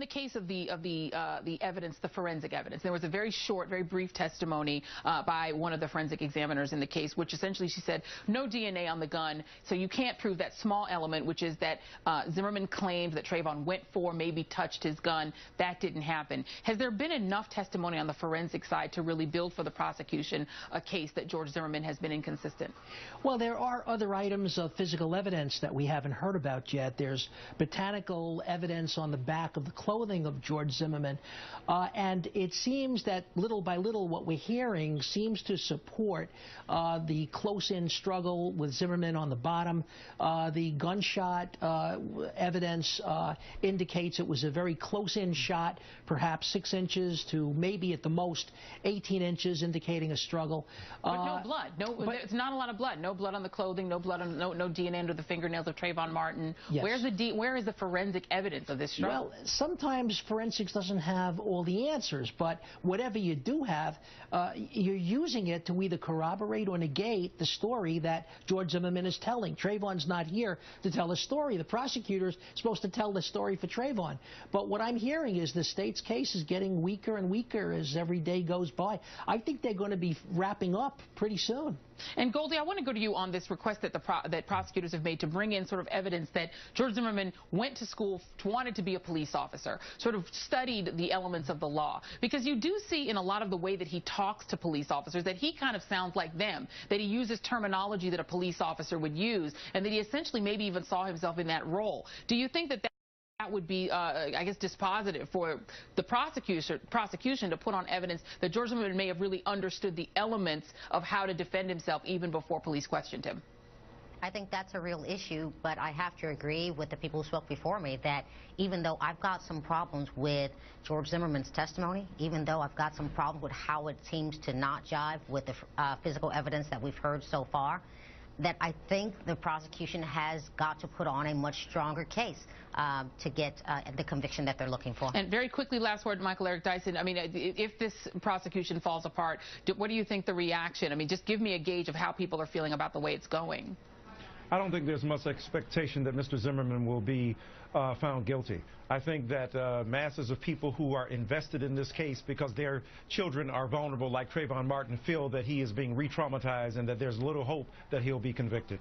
case of the evidence, the forensic evidence, there was a very short, very brief testimony by one of the forensic examiners in the case, which essentially she said no DNA on the gun, so you can't prove that small element, which is that Zimmerman claimed that Tryavon went for, maybe touched his gun. That didn't happen. Has there been enough testimony on the forensic side to really build for the prosecution a case that George Zimmerman has been inconsistent? Well, there are other items of physical evidence that we haven't heard about yet. There's botanical evidence on the back of the clothing of George Zimmerman, and it seems that little by little what we're hearing seems to support the close-in struggle with Zimmerman on the bottom. The gunshot evidence indicates it was a very close-in shot, perhaps 6 inches to maybe at the most 18 inches, indicating a struggle. But no blood. It's not a lot of blood. No blood on the clothing. No blood on no DNA under the fingernails of Tryavon Martin. Yes. Where is the forensic evidence of this struggle? Well, sometimes forensics doesn't have all the answers, but whatever you do have, you're using it to either corroborate or negate the story that George Zimmerman is telling. Tryavon's not here to tell a story. The prosecutor's supposed to tell the story for Tryavon. But what I'm hearing is the state's case is getting weaker and weaker as every day goes by. I think they're going to be wrapping up pretty soon. And Goldie, I want to go to you on this request that that prosecutors have made to bring in sort of evidence that George Zimmerman went to school, wanted to be a police officer, sort of studied the elements of the law. Because you do see in a lot of the way that he talks to police officers that he kind of sounds like them, that he uses terminology that a police officer would use, and that he essentially maybe even saw himself in that role. Do you think that that would be, I guess, dispositive for the prosecution to put on evidence that George Zimmerman may have really understood the elements of how to defend himself even before police questioned him? I think that's a real issue, but I have to agree with the people who spoke before me that even though I've got some problems with George Zimmerman's testimony, even though I've got some problems with how it seems to not jive with the physical evidence that we've heard so far, that I think the prosecution has got to put on a much stronger case to get the conviction that they're looking for. And very quickly, last word, Michael Eric Dyson, I mean, if this prosecution falls apart, what do you think the reaction? I mean, just give me a gauge of how people are feeling about the way it's going. I don't think there's much expectation that Mr. Zimmerman will be found guilty. I think that masses of people who are invested in this case because their children are vulnerable, like Tryavon Martin, feel that he is being re-traumatized and that there's little hope that he'll be convicted.